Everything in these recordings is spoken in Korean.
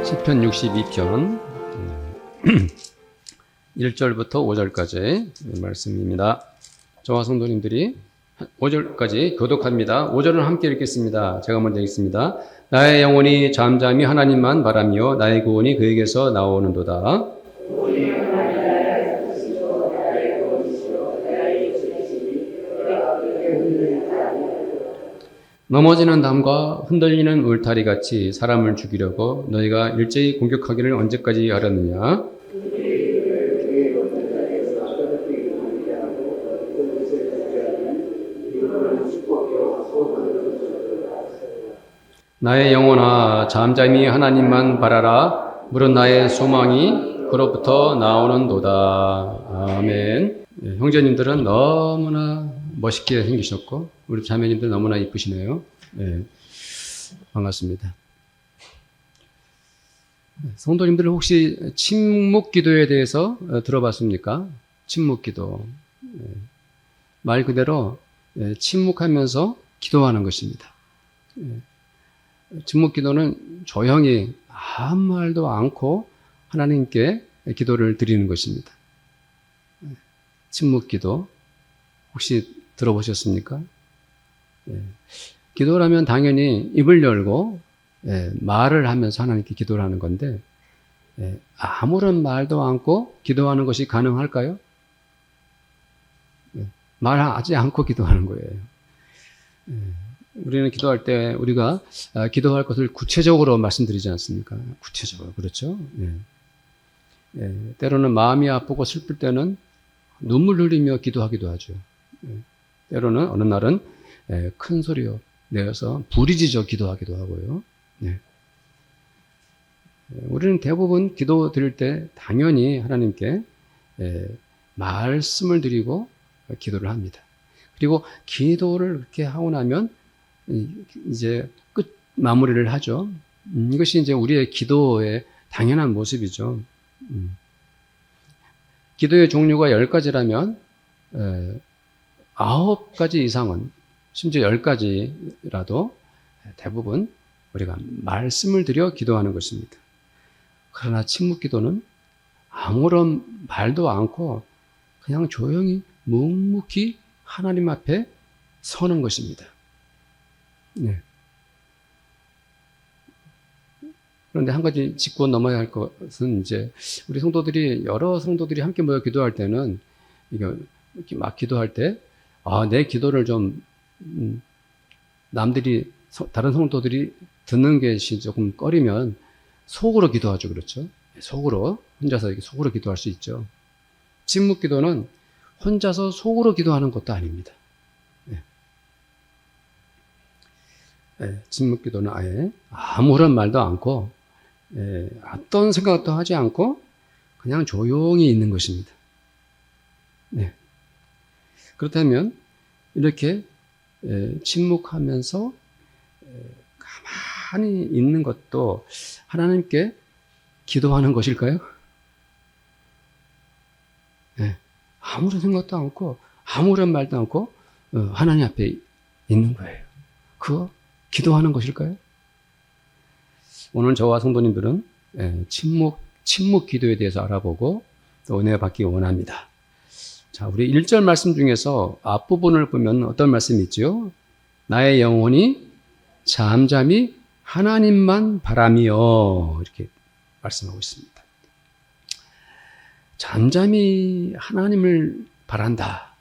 시편 62편 1절부터 5절까지 말씀입니다. 저와 성도님들이 5절까지 교독합니다. 5절은 함께 읽겠습니다. 제가 먼저 읽습니다. 나의 영혼이 잠잠히 하나님만 바라며 나의 구원이 그에게서 나오는도다. 넘어지는 담과 흔들리는 울타리같이 사람을 죽이려고 너희가 일제히 공격하기를 언제까지 하려느냐. 나의 영혼아 잠잠히 하나님만 바라라. 물은 나의 소망이 그로부터 나오는도다. 아멘. 네, 형제님들은 너무나 멋있게 생기셨고 우리 자매님들 너무나 이쁘시네요. 네, 반갑습니다. 성도님들 혹시 침묵 기도에 대해서 들어봤습니까? 침묵 기도. 말 그대로 침묵하면서 기도하는 것입니다. 침묵 기도는 조용히 아무 말도 않고 하나님께 기도를 드리는 것입니다. 침묵 기도 혹시 들어보셨습니까? 기도라면 당연히 입을 열고 말을 하면서 하나님께 기도를 하는 건데 아무런 말도 않고 기도하는 것이 가능할까요? 말하지 않고 기도하는 거예요. 우리는 기도할 때 우리가 기도할 것을 구체적으로 말씀드리지 않습니까? 구체적으로 그렇죠? 때로는 마음이 아프고 슬플 때는 눈물 흘리며 기도하기도 하죠. 때로는 어느 날은 큰 소리로 내어서 부르짖어 기도하기도 하고요. 우리는 대부분 기도 드릴 때 당연히 하나님께 말씀을 드리고 기도를 합니다. 그리고 기도를 그렇게 하고 나면 이제 끝 마무리를 하죠. 이것이 이제 우리의 기도의 당연한 모습이죠. 기도의 종류가 10가지라면 9가지 이상은 심지어 10가지라도 대부분 우리가 말씀을 드려 기도하는 것입니다. 그러나 침묵 기도는 아무런 말도 않고 그냥 조용히 묵묵히 하나님 앞에 서는 것입니다. 그런데 한 가지 짚고 넘어야 할 것은 이제 우리 성도들이 여러 성도들이 함께 모여 기도할 때는 이렇게 막 기도할 때 내 기도를 좀 남들이 다른 성도들이 듣는 것이 조금 꺼리면 속으로 기도하죠, 그렇죠? 속으로 혼자서 이렇게 속으로 기도할 수 있죠. 침묵 기도는 혼자서 속으로 기도하는 것도 아닙니다. 침묵 기도는 아예 아무런 말도 않고 어떤 생각도 하지 않고 그냥 조용히 있는 것입니다. 그렇다면 이렇게 침묵하면서 가만히 있는 것도 하나님께 기도하는 것일까요? 아무런 생각도 않고 아무런 말도 않고 하나님 앞에 있는 거예요. 그거 기도하는 것일까요? 오늘 저와 성도님들은 침묵 기도에 대해서 알아보고 또 은혜 받기 원합니다. 자, 우리 1절 말씀 중에서 앞부분을 보면 어떤 말씀이 있죠? 나의 영혼이 잠잠히 하나님만 바라며 이렇게 말씀하고 있습니다. 잠잠히 하나님을 바란다.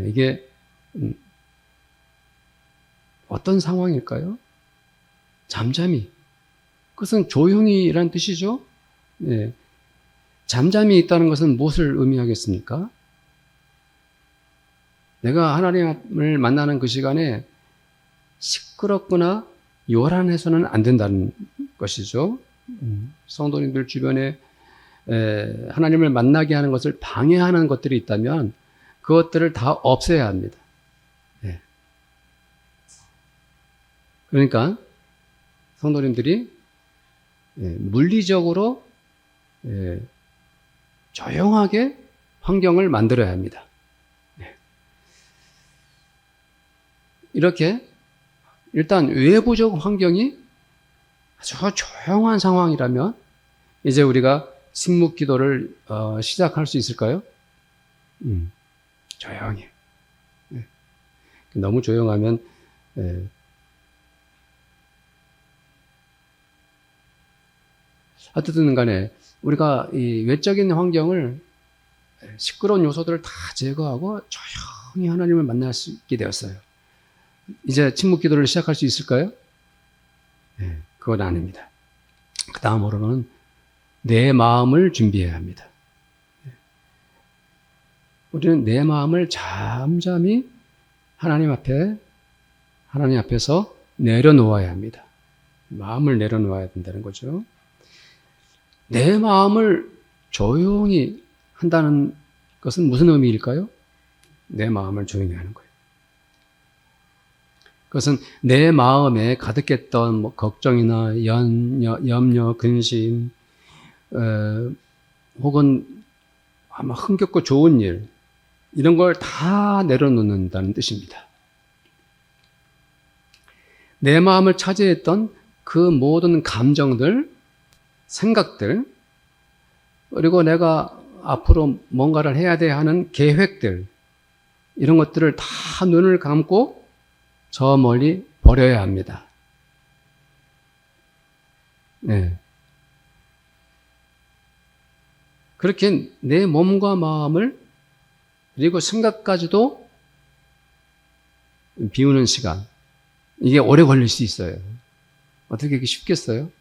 이게 어떤 상황일까요? 잠잠히. 그것은 조용히란 뜻이죠. 잠잠히 있다는 것은 무엇을 의미하겠습니까? 내가 하나님을 만나는 그 시간에 시끄럽거나 요란해서는 안 된다는 것이죠. 성도님들 주변에 하나님을 만나게 하는 것을 방해하는 것들이 있다면 그것들을 다 없애야 합니다. 그러니까 성도님들이 물리적으로 조용하게 환경을 만들어야 합니다. 이렇게 일단 외부적 환경이 아주 조용한 상황이라면 이제 우리가 침묵 기도를 시작할 수 있을까요? 조용히. 네. 너무 조용하면 어쨌든 간에 우리가 이 외적인 환경을 시끄러운 요소들을 다 제거하고 조용히 하나님을 만날 수 있게 되었어요. 이제 침묵 기도를 시작할 수 있을까요? 네, 그건 아닙니다. 그 다음으로는 내 마음을 준비해야 합니다. 우리는 내 마음을 잠잠히 하나님 앞에서 내려놓아야 합니다. 마음을 내려놓아야 된다는 거죠. 내 마음을 조용히 한다는 것은 무슨 의미일까요? 내 마음을 조용히 하는 거예요. 그것은 내 마음에 가득했던 걱정이나 염려, 근심, 혹은 아마 흥겹고 좋은 일, 이런 걸 다 내려놓는다는 뜻입니다. 내 마음을 차지했던 그 모든 감정들, 생각들, 그리고 내가 앞으로 뭔가를 해야 돼 하는 계획들, 이런 것들을 다 눈을 감고 저 멀리 버려야 합니다. 네. 그렇게 내 몸과 마음을 그리고 생각까지도 비우는 시간, 이게 오래 걸릴 수 있어요. 어떻게 그게 쉽겠어요?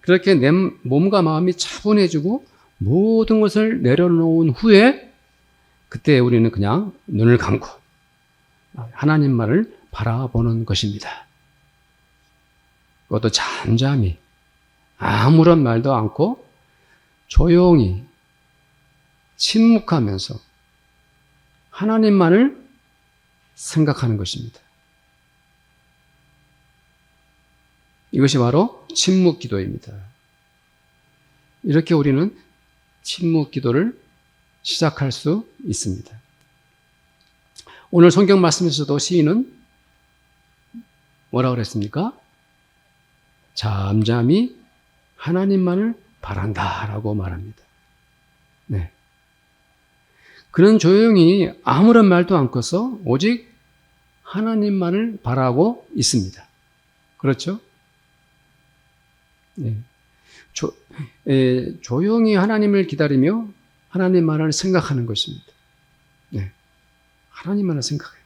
그렇게 내 몸과 마음이 차분해지고 모든 것을 내려놓은 후에 그때 우리는 그냥 눈을 감고 하나님만을 바라보는 것입니다. 그것도 잠잠히 아무런 말도 않고 조용히 침묵하면서 하나님만을 생각하는 것입니다. 이것이 바로 침묵 기도입니다. 이렇게 우리는 침묵 기도를 시작할 수 있습니다. 오늘 성경 말씀에서도 시인은 뭐라고 그랬습니까? 잠잠히 하나님만을 바란다라고 말합니다. 네. 그는 조용히 아무런 말도 않고서 오직 하나님만을 바라고 있습니다. 그렇죠? 네. 조용히 하나님을 기다리며 하나님만을 생각하는 것입니다. 네. 하나님만을 생각해요.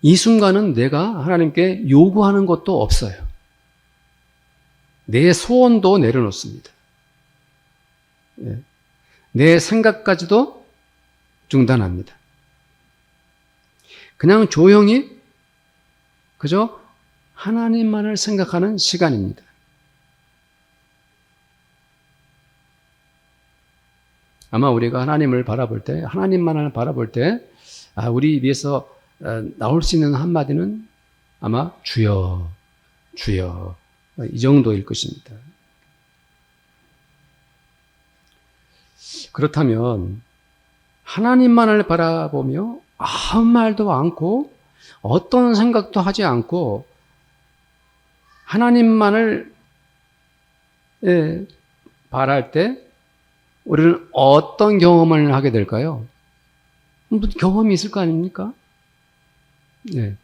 이 순간은 내가 하나님께 요구하는 것도 없어요. 내 소원도 내려놓습니다. 네. 내 생각까지도 중단합니다. 그냥 조용히 그저 하나님만을 생각하는 시간입니다. 아마 우리가 하나님을 바라볼 때, 하나님만을 바라볼 때, 우리 입에서 나올 수 있는 한마디는 아마 주여, 주여, 이 정도일 것입니다. 그렇다면 하나님만을 바라보며 아무 말도 않고 어떤 생각도 하지 않고 하나님만을 바랄 때 우리는 어떤 경험을 하게 될까요? 무슨 경험이 있을 거 아닙니까? 네.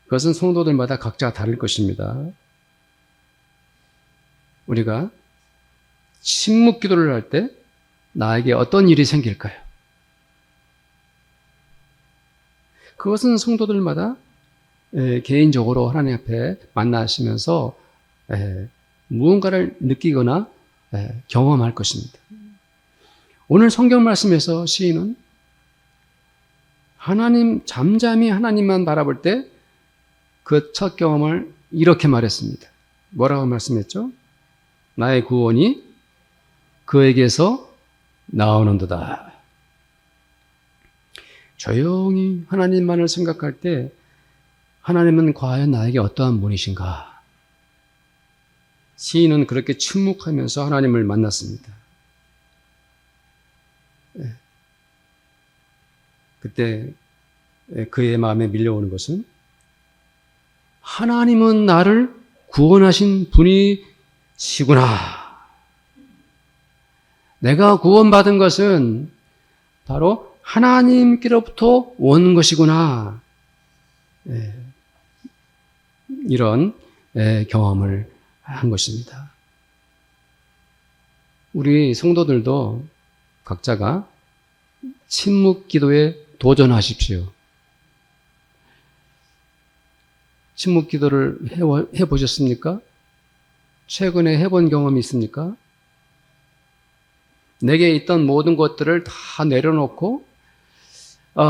그것은 성도들마다 각자 다를 것입니다. 우리가 침묵 기도를 할 때 나에게 어떤 일이 생길까요? 그것은 성도들마다 개인적으로 하나님 앞에 만나시면서 무언가를 느끼거나 경험할 것입니다. 오늘 성경 말씀에서 시인은 잠잠히 하나님만 바라볼 때 그 첫 경험을 이렇게 말했습니다. 뭐라고 말씀했죠? 나의 구원이 그에게서 나오는도다. 조용히 하나님만을 생각할 때 하나님은 과연 나에게 어떠한 분이신가? 시인은 그렇게 침묵하면서 하나님을 만났습니다. 그때 그의 마음에 밀려오는 것은 하나님은 나를 구원하신 분이시구나. 내가 구원받은 것은 바로 하나님께로부터 온 것이구나. 이런 경험을 한 것입니다. 우리 성도들도 각자가 침묵 기도에 도전하십시오. 침묵 기도를 해보셨습니까? 최근에 해본 경험이 있습니까? 내게 있던 모든 것들을 다 내려놓고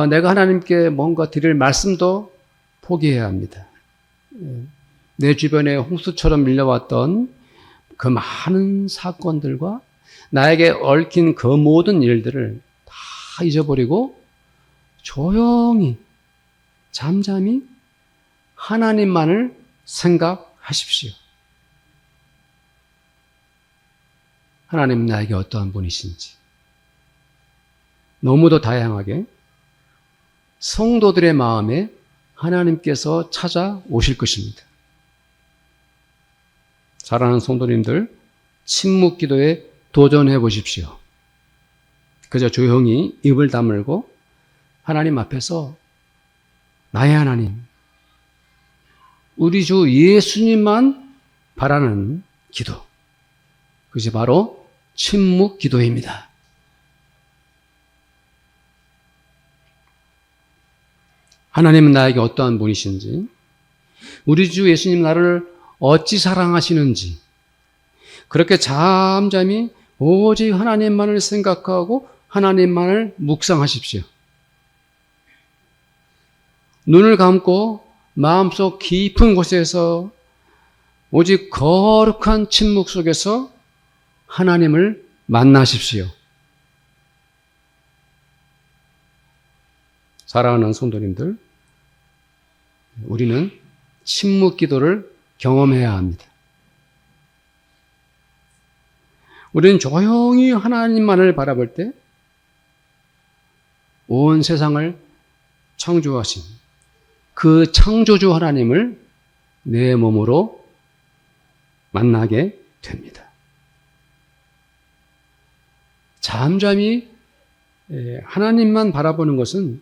내가 하나님께 뭔가 드릴 말씀도 포기해야 합니다. 내 주변에 홍수처럼 밀려왔던 그 많은 사건들과 나에게 얽힌 그 모든 일들을 다 잊어버리고 조용히 잠잠히 하나님만을 생각하십시오. 하나님 나에게 어떠한 분이신지 너무도 다양하게 성도들의 마음에 하나님께서 찾아오실 것입니다. 사랑하는 성도님들, 침묵 기도에 도전해 보십시오. 그저 조용히 입을 다물고 하나님 앞에서 나의 하나님, 우리 주 예수님만 바라는 기도, 그것이 바로 침묵 기도입니다. 하나님은 나에게 어떠한 분이신지, 우리 주 예수님 나를 어찌 사랑하시는지, 그렇게 잠잠히 오직 하나님만을 생각하고 하나님만을 묵상하십시오. 눈을 감고 마음속 깊은 곳에서 오직 거룩한 침묵 속에서 하나님을 만나십시오. 사랑하는 성도님들, 우리는 침묵 기도를 경험해야 합니다. 우리는 조용히 하나님만을 바라볼 때 온 세상을 창조하신 그 창조주 하나님을 내 몸으로 만나게 됩니다. 잠잠히 하나님만 바라보는 것은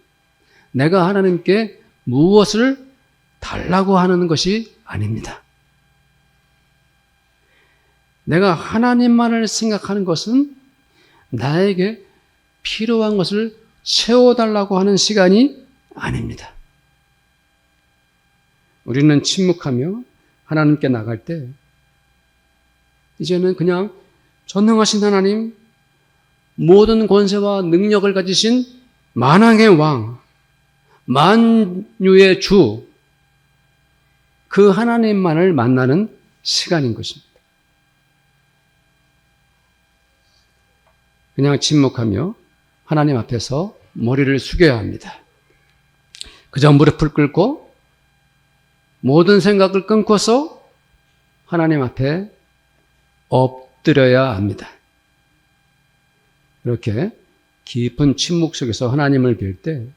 내가 하나님께 무엇을 달라고 하는 것이 아닙니다. 내가 하나님만을 생각하는 것은 나에게 필요한 것을 채워달라고 하는 시간이 아닙니다. 우리는 침묵하며 하나님께 나갈 때 이제는 그냥 전능하신 하나님, 모든 권세와 능력을 가지신 만왕의 왕, 만유의 주, 그 하나님만을 만나는 시간인 것입니다. 그냥 침묵하며 하나님 앞에서 머리를 숙여야 합니다. 그저 무릎을 꿇고 모든 생각을 끊고서 하나님 앞에 엎드려야 합니다. 이렇게 깊은 침묵 속에서 하나님을 뵐 때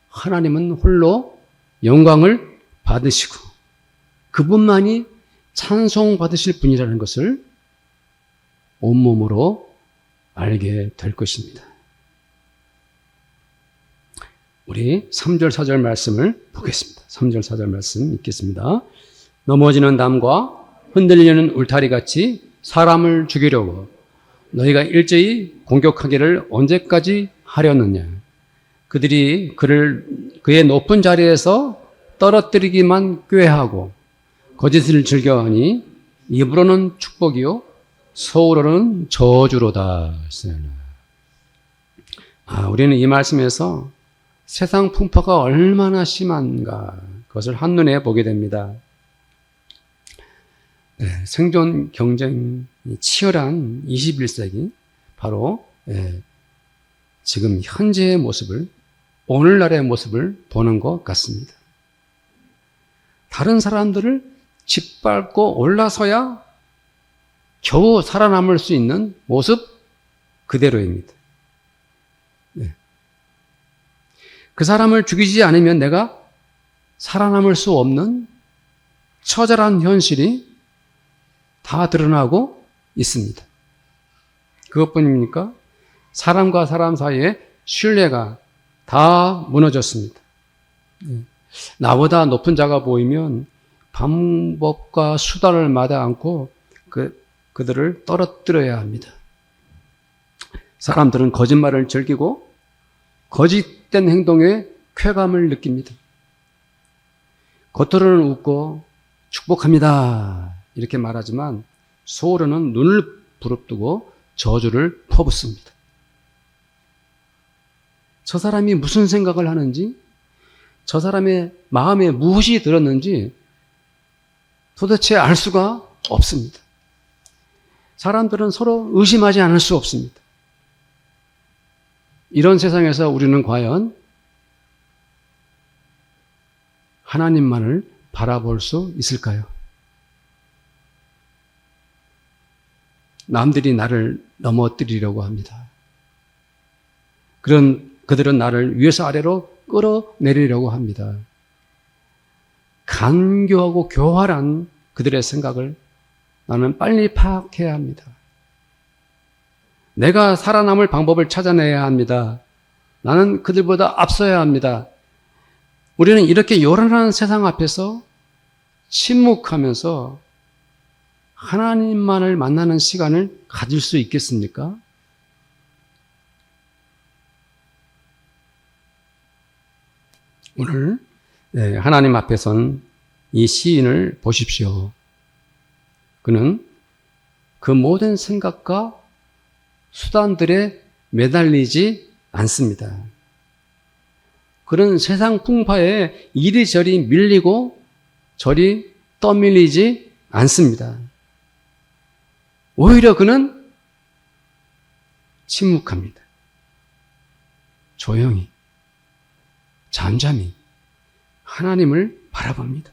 하나님은 홀로 영광을 받으시고 그분만이 찬송받으실 분이라는 것을 온몸으로 알게 될 것입니다. 우리 3절 4절 말씀을 보겠습니다. 3절 4절 말씀 읽겠습니다. 넘어지는 담과 흔들리는 울타리같이 사람을 죽이려고 너희가 일제히 공격하기를 언제까지 하려느냐. 그들이 그의 높은 자리에서 떨어뜨리기만 꾀하고 거짓을 즐겨하니 입으로는 축복이요 속으로는 저주로다. 우리는 이 말씀에서 세상 풍파가 얼마나 심한가 그것을 한눈에 보게 됩니다. 생존 경쟁이 치열한 21세기 바로 지금 현재의 모습을 오늘날의 모습을 보는 것 같습니다. 다른 사람들을 짓밟고 올라서야 겨우 살아남을 수 있는 모습 그대로입니다. 네. 그 사람을 죽이지 않으면 내가 살아남을 수 없는 처절한 현실이 다 드러나고 있습니다. 그것뿐입니까? 사람과 사람 사이에 신뢰가 다 무너졌습니다. 나보다 높은 자가 보이면 방법과 수단을 마다 않고 그들을 떨어뜨려야 합니다. 사람들은 거짓말을 즐기고 거짓된 행동에 쾌감을 느낍니다. 겉으로는 웃고 축복합니다 이렇게 말하지만 속으로는 눈을 부릅뜨고 저주를 퍼붓습니다. 저 사람이 무슨 생각을 하는지, 저 사람의 마음에 무엇이 들었는지 도대체 알 수가 없습니다. 사람들은 서로 의심하지 않을 수 없습니다. 이런 세상에서 우리는 과연 하나님만을 바라볼 수 있을까요? 남들이 나를 넘어뜨리려고 합니다. 그들은 나를 위에서 아래로 끌어내리려고 합니다. 간교하고 교활한 그들의 생각을 나는 빨리 파악해야 합니다. 내가 살아남을 방법을 찾아내야 합니다. 나는 그들보다 앞서야 합니다. 우리는 이렇게 요란한 세상 앞에서 침묵하면서 하나님만을 만나는 시간을 가질 수 있겠습니까? 오늘 하나님 앞에 선 이 시인을 보십시오. 그는 그 모든 생각과 수단들에 매달리지 않습니다. 그런 세상 풍파에 이리저리 밀리고 저리 떠밀리지 않습니다. 오히려 그는 침묵합니다. 조용히, 잠잠히 하나님을 바라봅니다.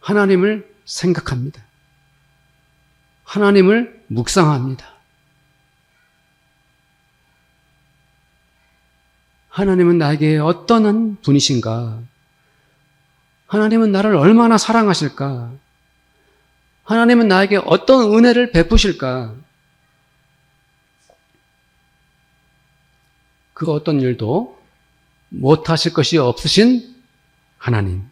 하나님을 생각합니다. 하나님을 묵상합니다. 하나님은 나에게 어떤 분이신가? 하나님은 나를 얼마나 사랑하실까? 하나님은 나에게 어떤 은혜를 베푸실까? 그 어떤 일도 못하실 것이 없으신 하나님.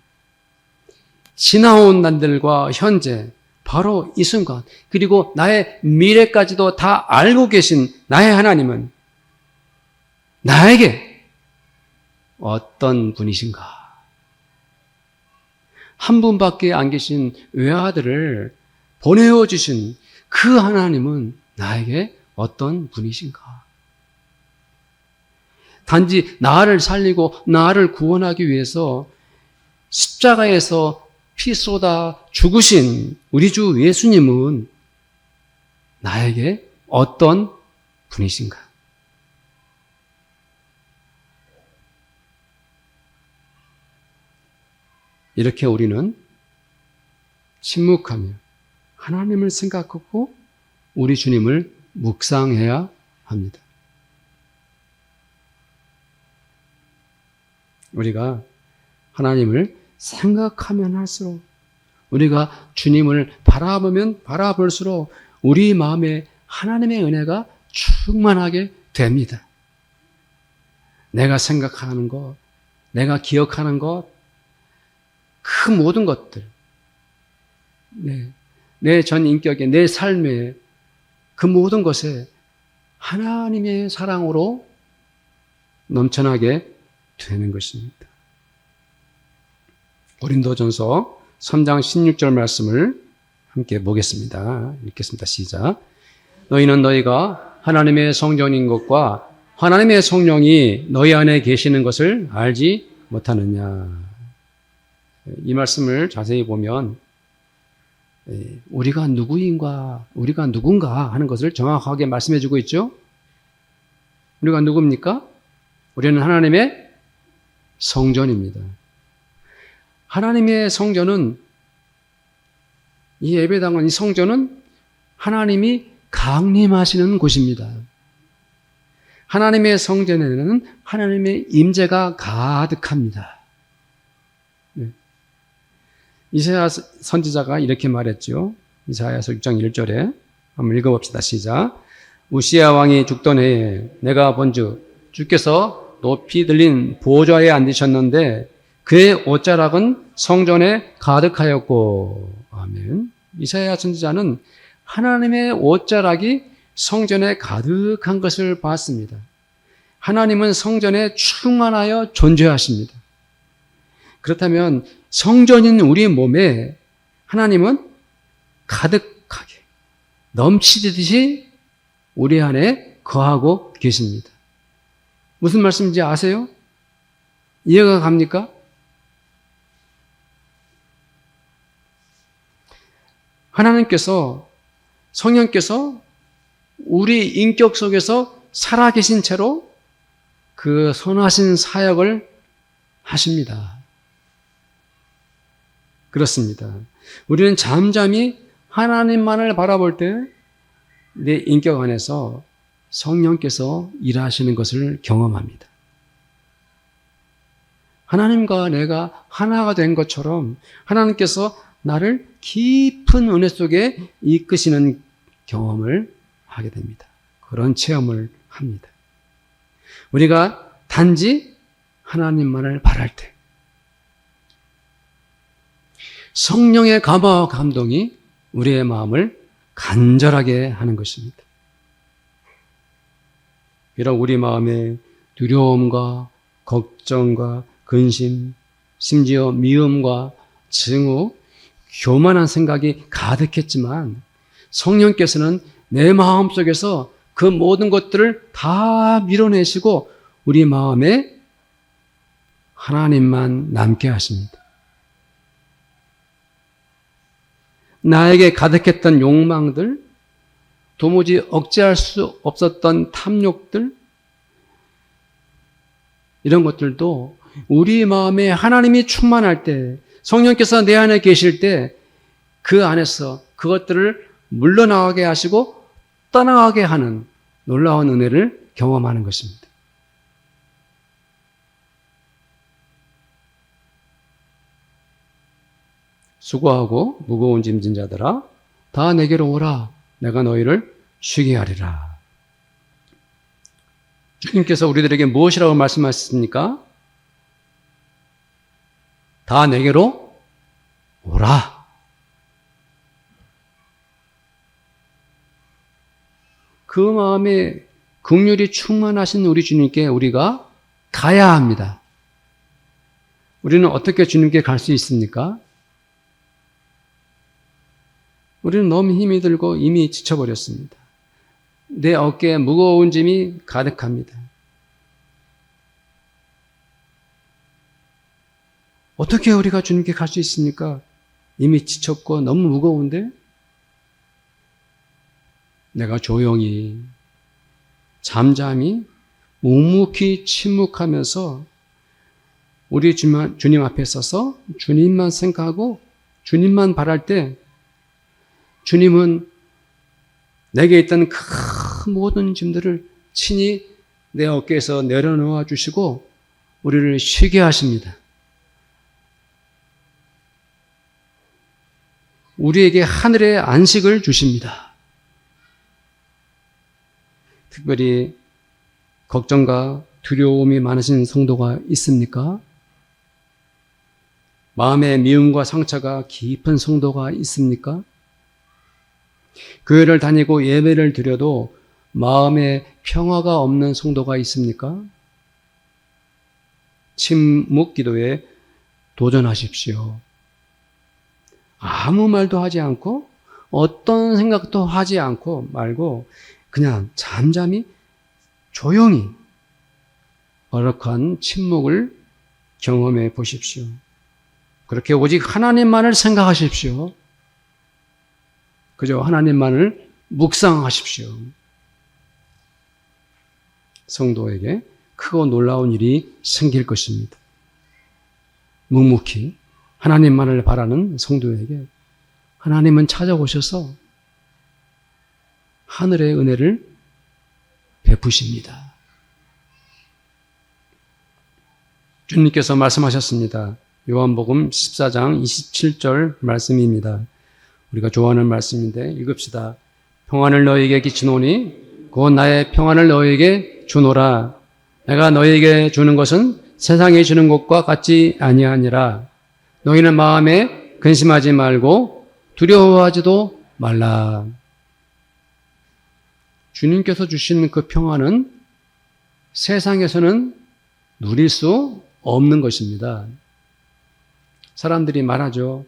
지나온 날들과 현재, 바로 이 순간, 그리고 나의 미래까지도 다 알고 계신 나의 하나님은 나에게 어떤 분이신가? 한 분밖에 안 계신 외아들을 보내어 주신 그 하나님은 나에게 어떤 분이신가? 단지 나를 살리고 나를 구원하기 위해서 십자가에서 피 쏟아 죽으신 우리 주 예수님은 나에게 어떤 분이신가? 이렇게 우리는 침묵하며 하나님을 생각하고 우리 주님을 묵상해야 합니다. 우리가 하나님을 생각하면 할수록, 우리가 주님을 바라보면 바라볼수록 우리 마음에 하나님의 은혜가 충만하게 됩니다. 내가 생각하는 것, 내가 기억하는 것, 그 모든 것들, 내 전 인격에, 내 삶에, 그 모든 것에 하나님의 사랑으로 넘쳐나게 되는 것입니다. 고린도전서 3장 16절 말씀을 함께 보겠습니다. 읽겠습니다. 시작. 너희는 너희가 하나님의 성전인 것과 하나님의 성령이 너희 안에 계시는 것을 알지 못하느냐. 이 말씀을 자세히 보면 우리가 누구인가, 우리가 누군가 하는 것을 정확하게 말씀해 주고 있죠. 우리가 누굽니까? 우리는 하나님의 성전입니다. 하나님의 성전은, 이 예배당은, 이 성전은 하나님이 강림하시는 곳입니다. 하나님의 성전에는 하나님의 임재가 가득합니다. 네. 이사야 선지자가 이렇게 말했죠. 이사야서 6장 1절에 한번 읽어봅시다. 시작. 우시야 왕이 죽던 해에 내가 본즉 주께서 높이 들린 보좌에 앉으셨는데 그의 옷자락은 성전에 가득하였고. 아멘. 이사야 선지자는 하나님의 옷자락이 성전에 가득한 것을 봤습니다. 하나님은 성전에 충만하여 존재하십니다. 그렇다면 성전인 우리 몸에 하나님은 가득하게 넘치듯이 우리 안에 거하고 계십니다. 무슨 말씀인지 아세요? 이해가 갑니까? 하나님께서, 성령께서 우리 인격 속에서 살아계신 채로 그 선하신 사역을 하십니다. 그렇습니다. 우리는 잠잠히 하나님만을 바라볼 때 내 인격 안에서 성령께서 일하시는 것을 경험합니다. 하나님과 내가 하나가 된 것처럼 하나님께서 나를 깊은 은혜 속에 이끄시는 경험을 하게 됩니다. 그런 체험을 합니다. 우리가 단지 하나님만을 바랄 때 성령의 감화와 감동이 우리의 마음을 간절하게 하는 것입니다. 비록 우리 마음에 두려움과 걱정과 근심, 심지어 미움과 증오, 교만한 생각이 가득했지만 성령께서는 내 마음 속에서 그 모든 것들을 다 밀어내시고 우리 마음에 하나님만 남게 하십니다. 나에게 가득했던 욕망들, 도무지 억제할 수 없었던 탐욕들, 이런 것들도 우리 마음에 하나님이 충만할 때, 성령께서 내 안에 계실 때 그 안에서 그것들을 물러나가게 하시고 떠나가게 하는 놀라운 은혜를 경험하는 것입니다. 수고하고 무거운 짐진 자들아 다 내게로 오라. 내가 너희를 쉬게 하리라. 주님께서 우리들에게 무엇이라고 말씀하셨습니까? 다 내게로 오라. 그 마음에 긍휼이 충만하신 우리 주님께 우리가 가야 합니다. 우리는 어떻게 주님께 갈 수 있습니까? 우리는 너무 힘이 들고 이미 지쳐버렸습니다. 내 어깨에 무거운 짐이 가득합니다. 어떻게 우리가 주님께 갈 수 있습니까? 이미 지쳤고 너무 무거운데? 내가 조용히, 잠잠히, 묵묵히 침묵하면서 우리 주님 앞에 서서 주님만 생각하고 주님만 바랄 때 주님은 내게 있던 큰 모든 짐들을 친히 내 어깨에서 내려놓아 주시고 우리를 쉬게 하십니다. 우리에게 하늘의 안식을 주십니다. 특별히 걱정과 두려움이 많으신 성도가 있습니까? 마음의 미움과 상처가 깊은 성도가 있습니까? 교회를 다니고 예배를 드려도 마음에 평화가 없는 성도가 있습니까? 침묵 기도에 도전하십시오. 아무 말도 하지 않고 어떤 생각도 하지 않고 말고 그냥 잠잠히 조용히 어록한 침묵을 경험해 보십시오. 그렇게 오직 하나님만을 생각하십시오. 그저 하나님만을 묵상하십시오. 성도에게 크고 놀라운 일이 생길 것입니다. 묵묵히 하나님만을 바라는 성도에게 하나님은 찾아오셔서 하늘의 은혜를 베푸십니다. 주님께서 말씀하셨습니다. 요한복음 14장 27절 말씀입니다. 우리가 좋아하는 말씀인데 읽읍시다. 평안을 너희에게 끼치노니 곧 나의 평안을 너희에게 주노라. 내가 너희에게 주는 것은 세상에 주는 것과 같지 아니하니라. 너희는 마음에 근심하지 말고 두려워하지도 말라. 주님께서 주신 그 평안은 세상에서는 누릴 수 없는 것입니다. 사람들이 말하죠.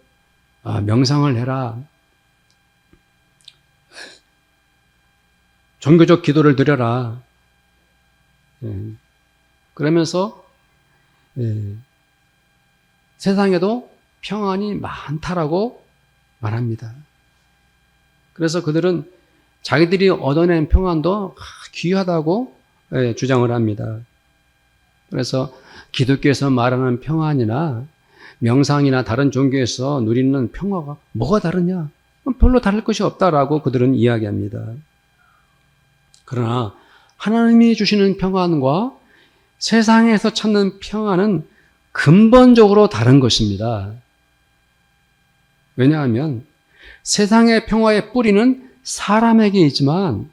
명상을 해라. 종교적 기도를 드려라. 그러면서 세상에도 평안이 많다라고 말합니다. 그래서 그들은 자기들이 얻어낸 평안도 귀하다고 주장을 합니다. 그래서 기독교에서 말하는 평안이나 명상이나 다른 종교에서 누리는 평화가 뭐가 다르냐? 별로 다를 것이 없다라고 그들은 이야기합니다. 그러나 하나님이 주시는 평안과 세상에서 찾는 평안은 근본적으로 다른 것입니다. 왜냐하면 세상의 평화의 뿌리는 사람에게 있지만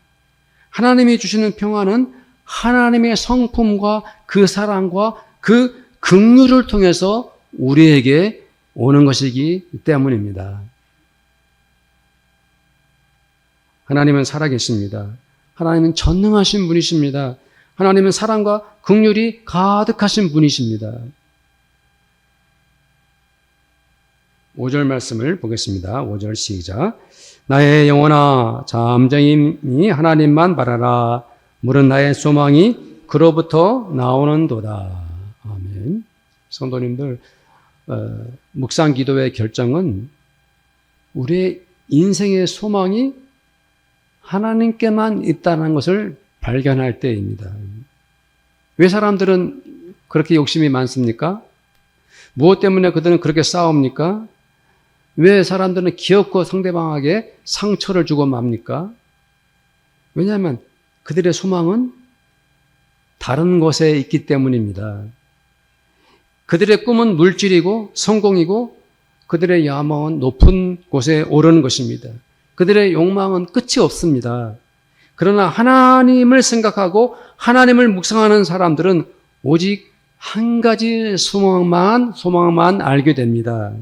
하나님이 주시는 평안은 하나님의 성품과 그 사랑과 그 긍휼을 통해서 우리에게 오는 것이기 때문입니다. 하나님은 살아계십니다. 하나님은 전능하신 분이십니다. 하나님은 사랑과 긍휼이 가득하신 분이십니다. 5절 말씀을 보겠습니다. 5절 시작. 나의 영혼아 잠잠히 하나님만 바라라. 물은 나의 소망이 그로부터 나오는도다. 아멘. 성도님들, 묵상 기도의 결정은 우리의 인생의 소망이 하나님께만 있다는 것을 발견할 때입니다. 왜 사람들은 그렇게 욕심이 많습니까? 무엇 때문에 그들은 그렇게 싸웁니까? 왜 사람들은 기어코 상대방에게 상처를 주고 맙니까? 왜냐하면 그들의 소망은 다른 곳에 있기 때문입니다. 그들의 꿈은 물질이고 성공이고 그들의 야망은 높은 곳에 오르는 것입니다. 그들의 욕망은 끝이 없습니다. 그러나 하나님을 생각하고 하나님을 묵상하는 사람들은 오직 한 가지 소망만 알게 됩니다.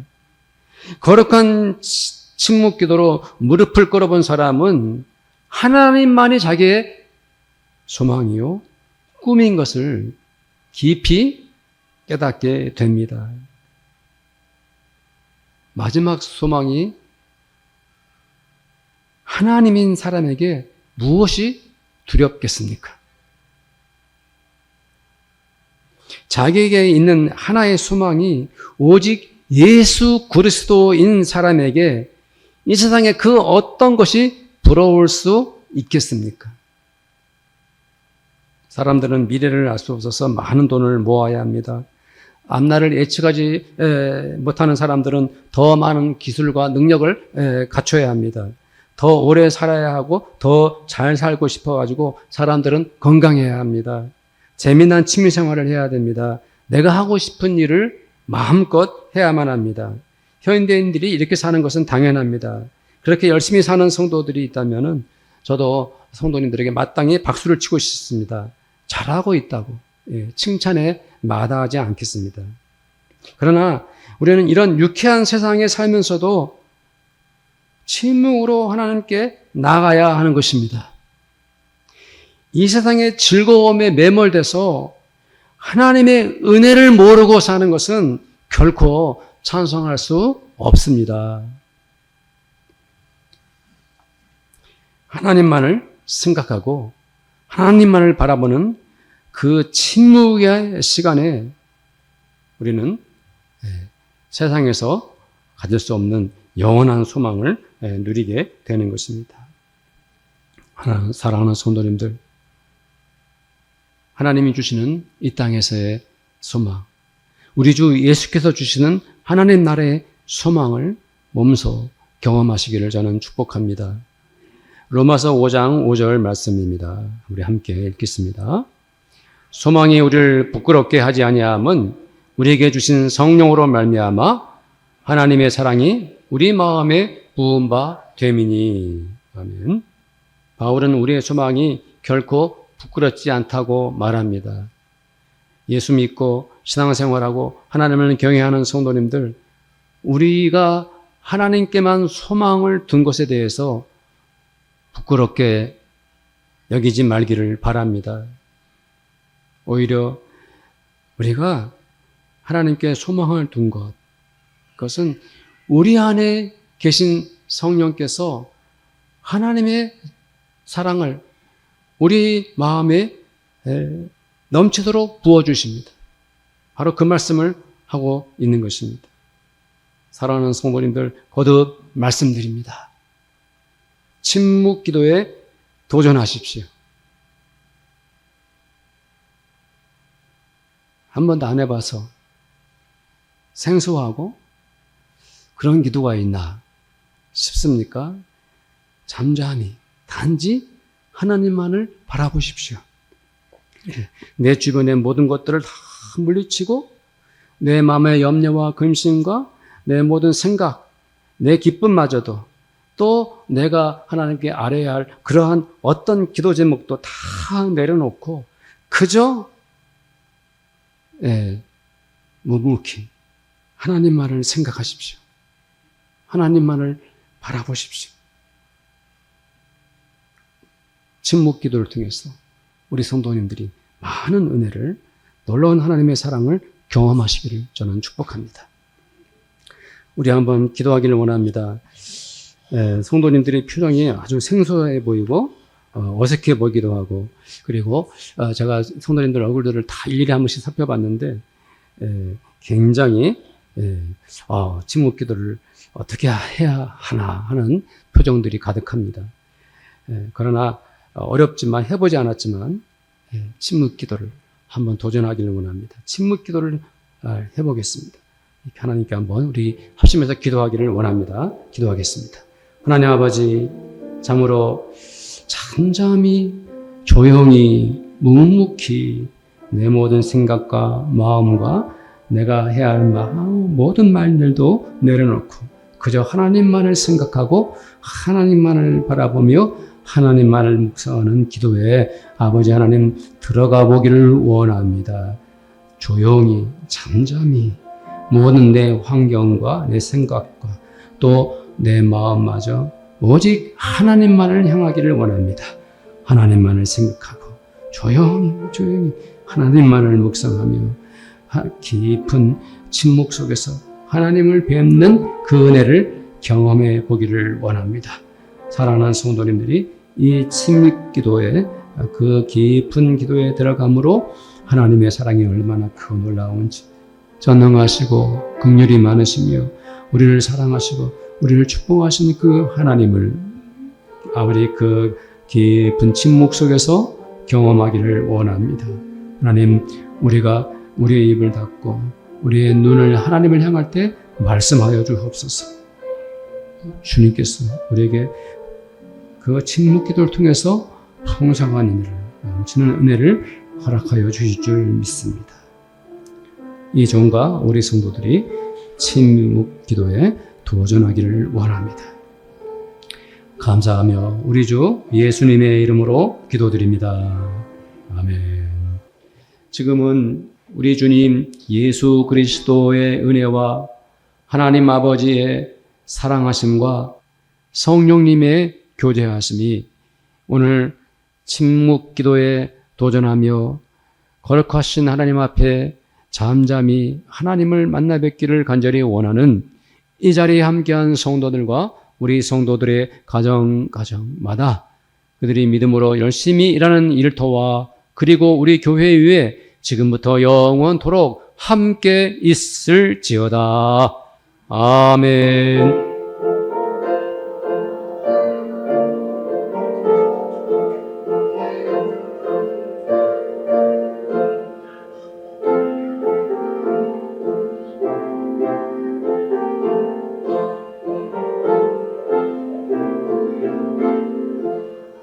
거룩한 침묵 기도로 무릎을 꿇어본 사람은 하나님만이 자기의 소망이요 꿈인 것을 깊이 깨닫게 됩니다. 마지막 소망이 하나님인 사람에게 무엇이 두렵겠습니까? 자기에게 있는 하나의 소망이 오직 예수 그리스도인 사람에게 이 세상에 그 어떤 것이 부러울 수 있겠습니까? 사람들은 미래를 알 수 없어서 많은 돈을 모아야 합니다. 앞날을 예측하지 못하는 사람들은 더 많은 기술과 능력을 갖춰야 합니다. 더 오래 살아야 하고 더 잘 살고 싶어가지고 사람들은 건강해야 합니다. 재미난 취미생활을 해야 됩니다. 내가 하고 싶은 일을 마음껏 해야만 합니다. 현대인들이 이렇게 사는 것은 당연합니다. 그렇게 열심히 사는 성도들이 있다면 저도 성도님들에게 마땅히 박수를 치고 싶습니다. 잘하고 있다고 칭찬에 마다하지 않겠습니다. 그러나 우리는 이런 유쾌한 세상에 살면서도 침묵으로 하나님께 나가야 하는 것입니다. 이 세상의 즐거움에 매몰돼서 하나님의 은혜를 모르고 사는 것은 결코 찬송할 수 없습니다. 하나님만을 생각하고 하나님만을 바라보는 그 침묵의 시간에 우리는 세상에서 가질 수 없는 영원한 소망을 누리게 되는 것입니다. 사랑하는 성도님들, 하나님이 주시는 이 땅에서의 소망, 우리 주 예수께서 주시는 하나님 나라의 소망을 몸소 경험하시기를 저는 축복합니다. 로마서 5장 5절 말씀입니다. 우리 함께 읽겠습니다. 소망이 우리를 부끄럽게 하지 아니함은 우리에게 주신 성령으로 말미암아 하나님의 사랑이 우리 마음에 부은 바 됨이니. 아멘. 바울은 우리의 소망이 결코 부끄럽지 않다고 말합니다. 예수 믿고 신앙생활하고 하나님을 경외하는 성도님들, 우리가 하나님께만 소망을 둔 것에 대해서 부끄럽게 여기지 말기를 바랍니다. 오히려 우리가 하나님께 소망을 둔 것, 그것은 우리 안에 계신 성령께서 하나님의 사랑을 우리 마음에 넘치도록 부어주십니다. 바로 그 말씀을 하고 있는 것입니다. 사랑하는 성도님들, 거듭 말씀드립니다. 침묵 기도에 도전하십시오. 한 번도 안 해봐서 생소하고 그런 기도가 있나 싶습니까? 잠잠히 단지 하나님만을 바라보십시오. 내 주변의 모든 것들을 다 물리치고 내 마음의 염려와 근심과 내 모든 생각, 내 기쁨마저도 또 내가 하나님께 아뢰야 할 그러한 어떤 기도 제목도 다 내려놓고 그저 묵묵히 하나님만을 생각하십시오. 하나님만을 바라보십시오. 침묵 기도를 통해서 우리 성도님들이 많은 은혜를, 놀라운 하나님의 사랑을 경험하시기를 저는 축복합니다. 우리 한번 기도하기를 원합니다. 성도님들의 표정이 아주 생소해 보이고 어색해 보이기도 하고, 그리고 제가 성도님들 얼굴들을 다 일일이 한 번씩 살펴봤는데 굉장히 침묵 기도를 어떻게 해야 하나 하는 표정들이 가득합니다. 그러나 어렵지만 해보지 않았지만 침묵 기도를 한번 도전하기를 원합니다. 침묵 기도를 해보겠습니다. 하나님께 한번 우리 합심해서 기도하기를 원합니다. 기도하겠습니다. 하나님 아버지, 참으로 잠잠히 조용히 묵묵히 내 모든 생각과 마음과 내가 해야 할 모든 말들도 내려놓고 그저 하나님만을 생각하고 하나님만을 바라보며 하나님만을 묵상하는 기도에 아버지 하나님 들어가 보기를 원합니다. 조용히 잠잠히 모든 내 환경과 내 생각과 또 내 마음마저 오직 하나님만을 향하기를 원합니다. 하나님만을 생각하고 조용히 하나님만을 묵상하며 깊은 침묵 속에서 하나님을 뵙는 그 은혜를 경험해 보기를 원합니다. 사랑하는 성도님들이 이 침묵 기도에, 그 깊은 기도에 들어감으로 하나님의 사랑이 얼마나 크고 놀라운지, 전능하시고 긍휼이 많으시며 우리를 사랑하시고 우리를 축복하시는 그 하나님을 아버지 그 깊은 침묵 속에서 경험하기를 원합니다. 하나님, 우리가 우리의 입을 닫고 우리의 눈을 하나님을 향할 때 말씀하여 주옵소서. 주님께서 우리에게 그 침묵 기도를 통해서 풍성한 은혜를, 넘치는 은혜를 허락하여 주실 줄 믿습니다. 이 종과 우리 성도들이 침묵 기도에 도전하기를 원합니다. 감사하며 우리 주 예수님의 이름으로 기도드립니다. 아멘. 지금은 우리 주님 예수 그리스도의 은혜와 하나님 아버지의 사랑하심과 성령님의 교제하심이 오늘 침묵 기도에 도전하며 거룩하신 하나님 앞에 잠잠히 하나님을 만나 뵙기를 간절히 원하는 이 자리에 함께한 성도들과 우리 성도들의 가정마다 그들이 믿음으로 열심히 일하는 일터와 그리고 우리 교회 위에 지금부터 영원토록 함께 있을지어다. 아멘.